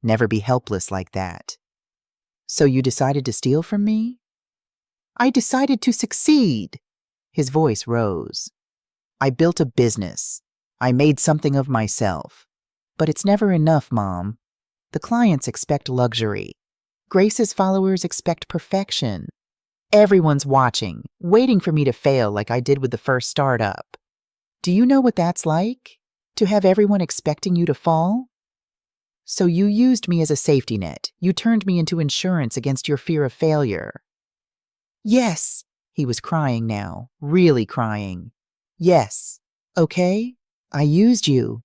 Never be helpless like that. So you decided to steal from me? I decided to succeed. His voice rose. I built a business. I made something of myself. But it's never enough, Mom. The clients expect luxury. Grace's followers expect perfection. Everyone's watching, waiting for me to fail like I did with the first startup. Do you know what that's like? To have everyone expecting you to fall? So you used me as a safety net. You turned me into insurance against your fear of failure. Yes, he was crying now, really crying. Yes, okay? I used you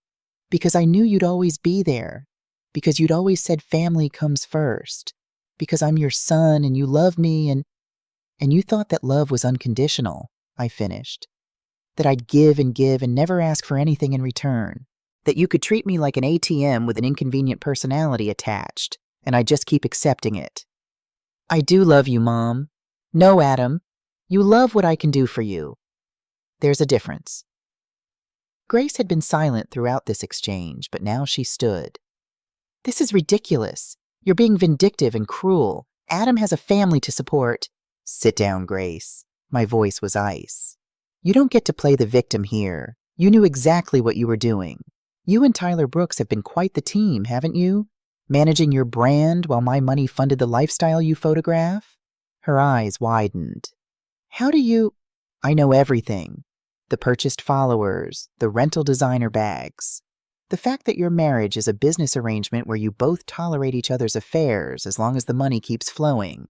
because I knew you'd always be there, because you'd always said family comes first, because I'm your son and you love me and you thought that love was unconditional, I finished. That I'd give and never ask for anything in return. That you could treat me like an ATM with an inconvenient personality attached, and I'd just keep accepting it. I do love you, Mom. No, Adam. You love what I can do for you. There's a difference. Grace had been silent throughout this exchange, but now she stood. This is ridiculous. You're being vindictive and cruel. Adam has a family to support. Sit down, Grace. My voice was ice. You don't get to play the victim here. You knew exactly what you were doing. You and Tyler Brooks have been quite the team, haven't you? Managing your brand while my money funded the lifestyle you photograph? Her eyes widened. How do you... I know everything. The purchased followers, the rental designer bags. The fact that your marriage is a business arrangement where you both tolerate each other's affairs as long as the money keeps flowing.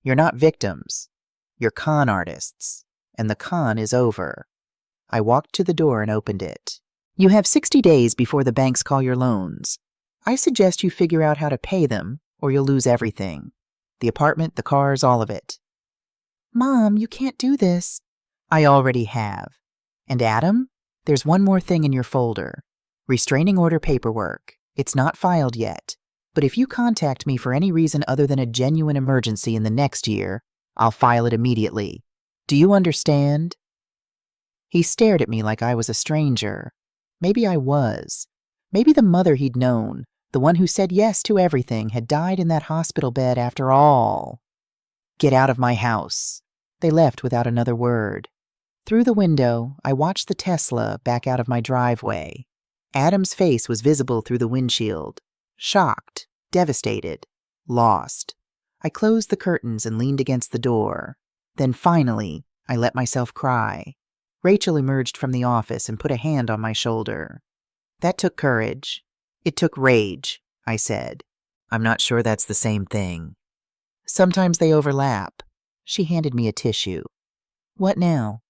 You're not victims. You're con artists. And the con is over. I walked to the door and opened it. You have 60 days before the banks call your loans. I suggest you figure out how to pay them, or you'll lose everything. The apartment, the cars, all of it. Mom, you can't do this. I already have. And Adam, there's one more thing in your folder. Restraining order paperwork. It's not filed yet. But if you contact me for any reason other than a genuine emergency in the next year, I'll file it immediately. Do you understand? He stared at me like I was a stranger. Maybe I was. Maybe the mother he'd known, the one who said yes to everything, had died in that hospital bed after all. Get out of my house. They left without another word. Through the window, I watched the Tesla back out of my driveway. Adam's face was visible through the windshield. Shocked, devastated, lost. I closed the curtains and leaned against the door. Then finally, I let myself cry. Rachel emerged from the office and put a hand on my shoulder. That took courage. It took rage, I said. I'm not sure that's the same thing. Sometimes they overlap. She handed me a tissue. What now?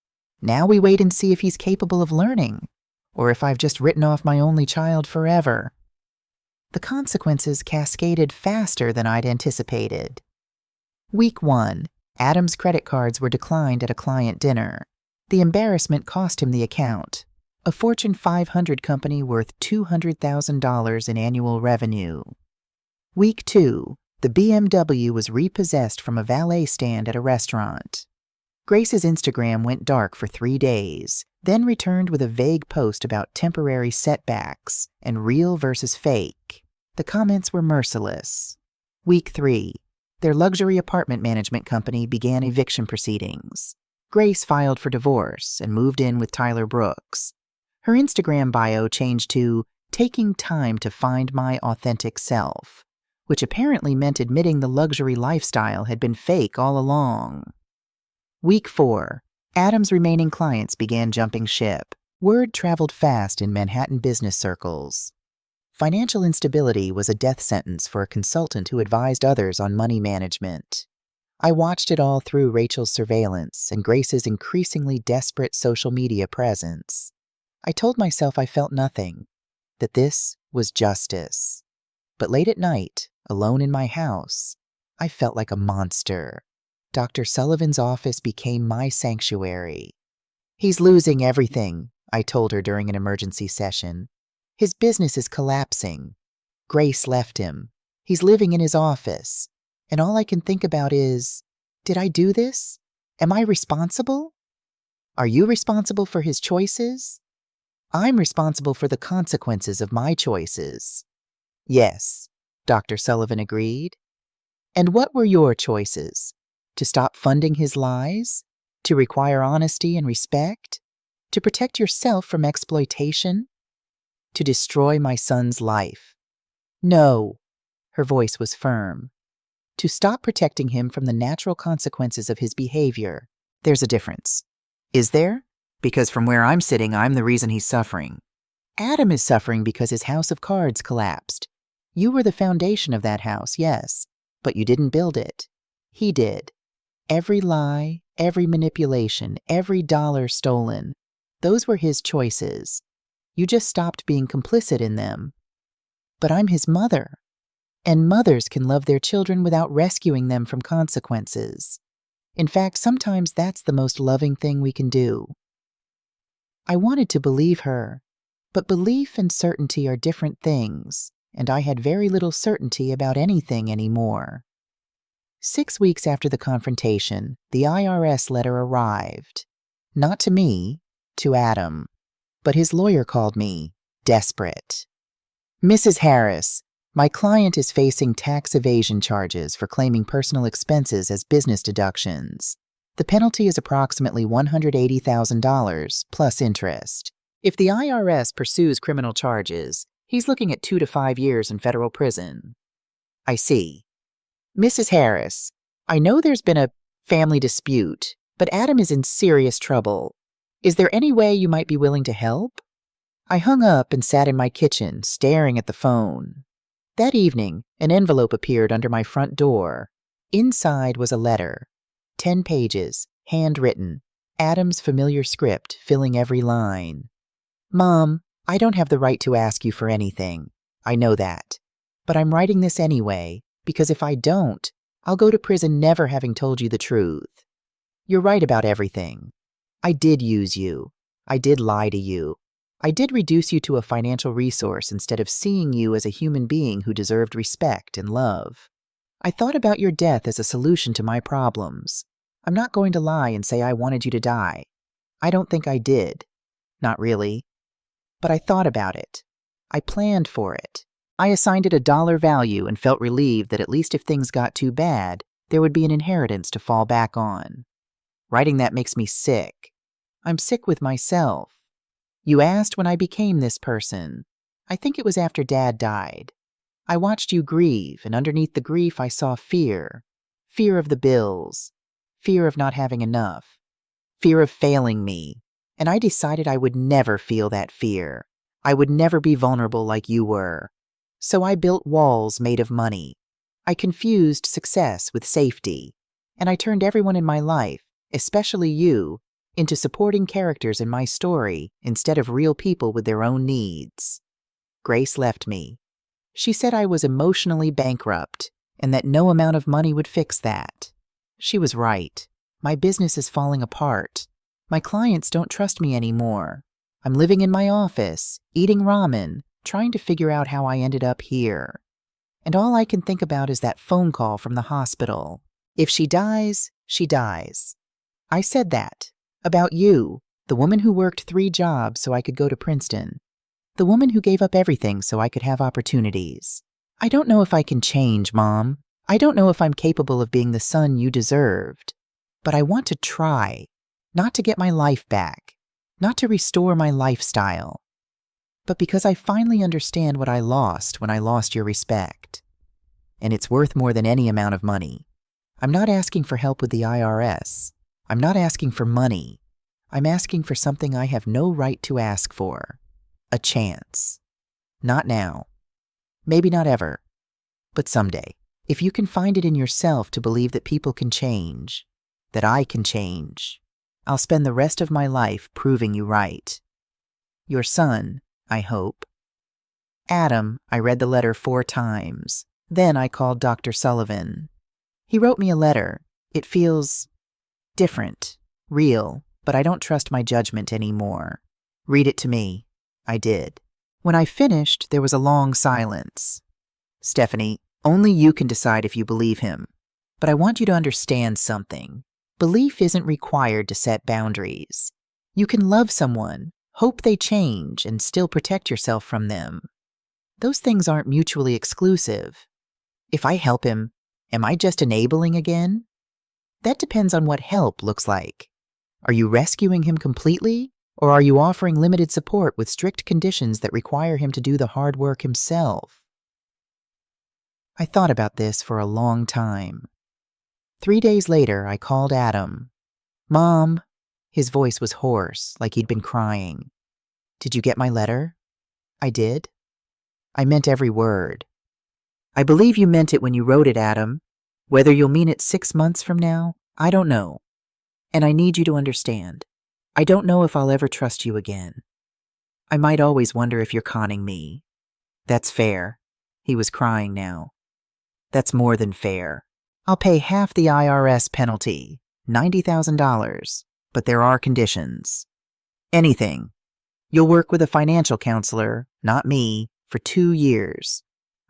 Now we wait and see if he's capable of learning, or if I've just written off my only child forever. The consequences cascaded faster than I'd anticipated. Week 1, Adam's credit cards were declined at a client dinner. The embarrassment cost him the account, a Fortune 500 company worth $200,000 in annual revenue. Week 2, the BMW was repossessed from a valet stand at a restaurant. Grace's Instagram went dark for 3 days, then returned with a vague post about temporary setbacks and real versus fake. The comments were merciless. Week 3, their luxury apartment management company began eviction proceedings. Grace filed for divorce and moved in with Tyler Brooks. Her Instagram bio changed to "taking time to find my authentic self," which apparently meant admitting the luxury lifestyle had been fake all along. Week 4, Adam's remaining clients began jumping ship. Word traveled fast in Manhattan business circles. Financial instability was a death sentence for a consultant who advised others on money management. I watched it all through Rachel's surveillance and Grace's increasingly desperate social media presence. I told myself I felt nothing, that this was justice. But late at night, alone in my house, I felt like a monster. Dr. Sullivan's office became my sanctuary. He's losing everything, I told her during an emergency session. His business is collapsing. Grace left him. He's living in his office. And all I can think about is, did I do this? Am I responsible? Are you responsible for his choices? I'm responsible for the consequences of my choices. Yes, Dr. Sullivan agreed. And what were your choices? To stop funding his lies? To require honesty and respect? To protect yourself from exploitation? To destroy my son's life? No, her voice was firm. To stop protecting him from the natural consequences of his behavior. There's a difference. Is there? Because from where I'm sitting, I'm the reason he's suffering. Adam is suffering because his house of cards collapsed. You were the foundation of that house, yes, but you didn't build it. He did. Every lie, every manipulation, every dollar stolen, those were his choices. You just stopped being complicit in them. But I'm his mother, and mothers can love their children without rescuing them from consequences. In fact, sometimes that's the most loving thing we can do. I wanted to believe her, but belief and certainty are different things, and I had very little certainty about anything anymore. 6 weeks after the confrontation, the IRS letter arrived. Not to me, to Adam. But his lawyer called me, desperate. Mrs. Harris, my client is facing tax evasion charges for claiming personal expenses as business deductions. The penalty is approximately $180,000 plus interest. If the IRS pursues criminal charges, he's looking at 2 to 5 years in federal prison. I see. Mrs. Harris, I know there's been a family dispute, but Adam is in serious trouble. Is there any way you might be willing to help? I hung up and sat in my kitchen, staring at the phone. That evening, an envelope appeared under my front door. Inside was a letter. 10 pages, handwritten, Adam's familiar script filling every line. Mom, I don't have the right to ask you for anything. I know that. But I'm writing this anyway, because if I don't, I'll go to prison never having told you the truth. You're right about everything. I did use you. I did lie to you. I did reduce you to a financial resource instead of seeing you as a human being who deserved respect and love. I thought about your death as a solution to my problems. I'm not going to lie and say I wanted you to die. I don't think I did. Not really. But I thought about it. I planned for it. I assigned it a dollar value and felt relieved that at least if things got too bad, there would be an inheritance to fall back on. Writing that makes me sick. I'm sick with myself. You asked when I became this person. I think it was after Dad died. I watched you grieve, and underneath the grief I saw fear. Fear of the bills. Fear of not having enough. Fear of failing me. And I decided I would never feel that fear. I would never be vulnerable like you were. So I built walls made of money. I confused success with safety. And I turned everyone in my life, especially you, into supporting characters in my story instead of real people with their own needs. Grace left me. She said I was emotionally bankrupt and that no amount of money would fix that. She was right. My business is falling apart. My clients don't trust me anymore. I'm living in my office, eating ramen, trying to figure out how I ended up here. And all I can think about is that phone call from the hospital. If she dies, she dies. I said that. About you, the woman who worked 3 jobs so I could go to Princeton. The woman who gave up everything so I could have opportunities. I don't know if I can change, Mom. I don't know if I'm capable of being the son you deserved. But I want to try. Not to get my life back. Not to restore my lifestyle. But because I finally understand what I lost when I lost your respect. And it's worth more than any amount of money. I'm not asking for help with the IRS. I'm not asking for money. I'm asking for something I have no right to ask for. A chance. Not now. Maybe not ever. But someday. If you can find it in yourself to believe that people can change, that I can change, I'll spend the rest of my life proving you right. Your son, I hope. Adam, I read the letter 4 times. Then I called Dr. Sullivan. He wrote me a letter. It feels different, real, but I don't trust my judgment anymore. Read it to me. I did. When I finished, there was a long silence. Stephanie, only you can decide if you believe him. But I want you to understand something. Belief isn't required to set boundaries. You can love someone, hope they change, and still protect yourself from them. Those things aren't mutually exclusive. If I help him, am I just enabling again? That depends on what help looks like. Are you rescuing him completely, or are you offering limited support with strict conditions that require him to do the hard work himself? I thought about this for a long time. 3 days later, I called Adam. "Mom," his voice was hoarse, like he'd been crying. "Did you get my letter?" "I did." I meant every word. "I believe you meant it when you wrote it, Adam. Whether you'll mean it 6 months from now, I don't know. And I need you to understand. I don't know if I'll ever trust you again. I might always wonder if you're conning me." "That's fair." He was crying now. "That's more than fair. I'll pay half the IRS penalty, $90,000, but there are conditions. Anything. You'll work with a financial counselor, not me, for 2 years.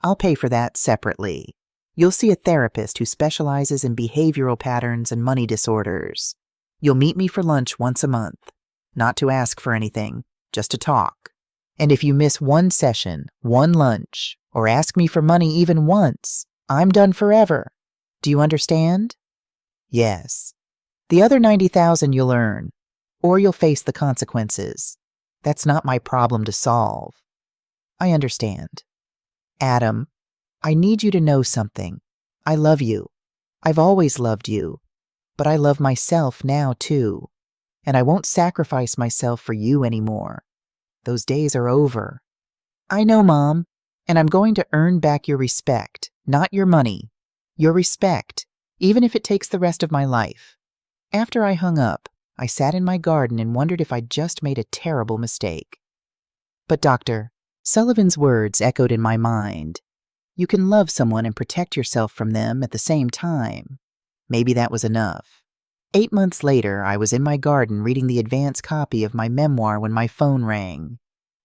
I'll pay for that separately. You'll see a therapist who specializes in behavioral patterns and money disorders. You'll meet me for lunch once a month, not to ask for anything, just to talk. And if you miss one session, one lunch, or ask me for money even once, I'm done forever. Do you understand?" "Yes." "The other 90,000 you'll earn, or you'll face the consequences. That's not my problem to solve." "I understand." "Adam, I need you to know something. I love you. I've always loved you. But I love myself now, too. And I won't sacrifice myself for you anymore. Those days are over." "I know, Mom. And I'm going to earn back your respect, not your money. Your respect, even if it takes the rest of my life." After I hung up, I sat in my garden and wondered if I'd just made a terrible mistake. But Dr. Sullivan's words echoed in my mind. You can love someone and protect yourself from them at the same time. Maybe that was enough. 8 months later, I was in my garden reading the advance copy of my memoir when my phone rang.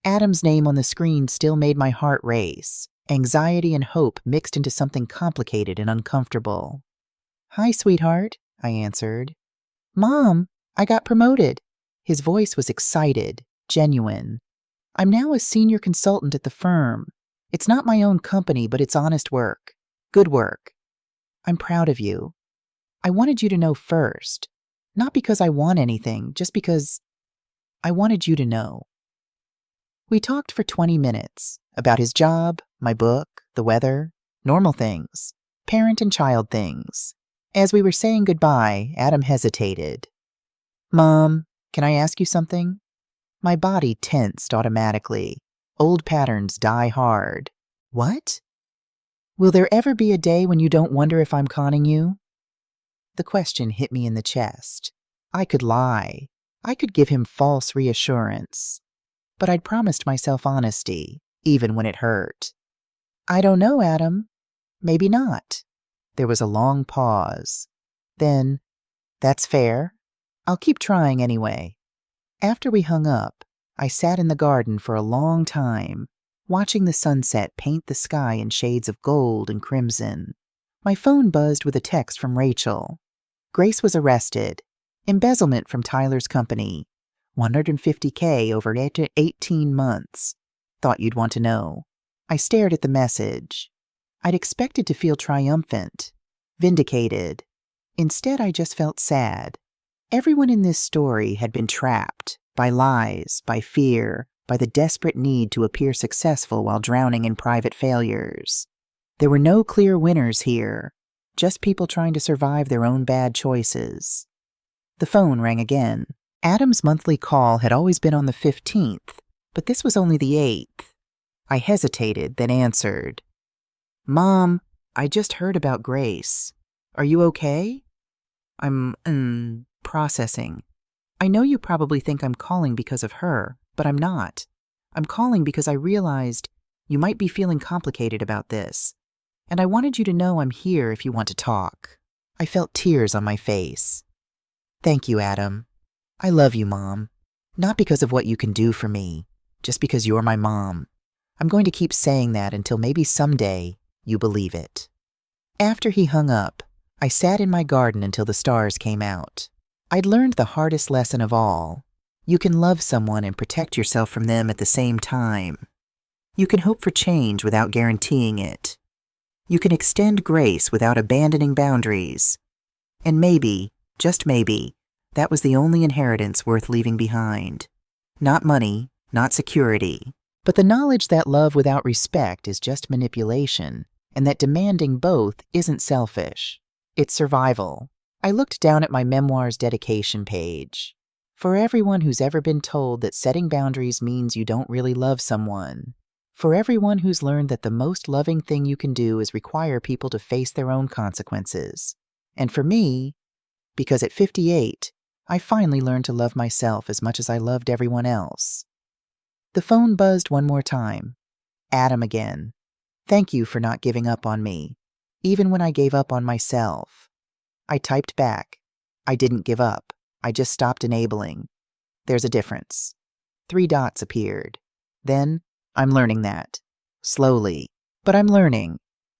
Adam's name on the screen still made my heart race. Anxiety and hope mixed into something complicated and uncomfortable. "Hi, sweetheart," I answered. "Mom, I got promoted." His voice was excited, genuine. "I'm now a senior consultant at the firm. It's not my own company, but it's honest work. Good work. I'm proud of you. I wanted you to know first. Not because I want anything, just because I wanted you to know." We talked for 20 minutes about his job, my book, the weather, normal things, parent and child things. As we were saying goodbye, Adam hesitated. "Mom, can I ask you something?" My body tensed automatically. Old patterns die hard. "What?" "Will there ever be a day when you don't wonder if I'm conning you?" The question hit me in the chest. I could lie. I could give him false reassurance. But I'd promised myself honesty, even when it hurt. "I don't know, Adam. Maybe not." There was a long pause. Then, "That's fair. I'll keep trying anyway." After we hung up, I sat in the garden for a long time, watching the sunset paint the sky in shades of gold and crimson. My phone buzzed with a text from Rachel. Grace was arrested. Embezzlement from Tyler's company. $150K over 18 months. Thought you'd want to know. I stared at the message. I'd expected to feel triumphant, vindicated. Instead, I just felt sad. Everyone in this story had been trapped by lies, by fear, by the desperate need to appear successful while drowning in private failures. There were no clear winners here, just people trying to survive their own bad choices. The phone rang again. Adam's monthly call had always been on the 15th, but this was only the 8th. I hesitated, then answered. "Mom, I just heard about Grace. Are you okay?" I'm processing. "I know you probably think I'm calling because of her, but I'm not. I'm calling because I realized you might be feeling complicated about this, and I wanted you to know I'm here if you want to talk." I felt tears on my face. "Thank you, Adam. I love you, Mom. Not because of what you can do for me, just because you're my mom. I'm going to keep saying that until maybe someday you believe it." After he hung up, I sat in my garden until the stars came out. I'd learned the hardest lesson of all. You can love someone and protect yourself from them at the same time. You can hope for change without guaranteeing it. You can extend grace without abandoning boundaries. And maybe, just maybe, that was the only inheritance worth leaving behind. Not money, not security, but the knowledge that love without respect is just manipulation, and that demanding both isn't selfish. It's survival. I looked down at my memoir's dedication page. For everyone who's ever been told that setting boundaries means you don't really love someone. For everyone who's learned that the most loving thing you can do is require people to face their own consequences. And for me, because at 58, I finally learned to love myself as much as I loved everyone else. The phone buzzed one more time. Adam again. Thank you for not giving up on me, even when I gave up on myself. I typed back. I didn't give up. I just stopped enabling. There's a difference. 3 dots appeared. Then, I'm learning that. Slowly. But I'm learning.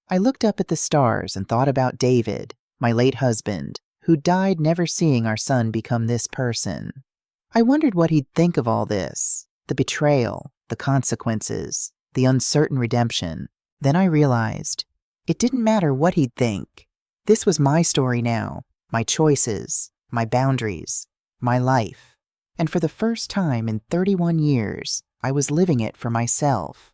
I looked up at the stars and thought about David, my late husband, who died never seeing our son become this person. I wondered what he'd think of all this. The betrayal, the consequences, the uncertain redemption. Then I realized it didn't matter what he'd think. This was my story now, my choices, my boundaries, my life. And for the first time in 31 years, I was living it for myself.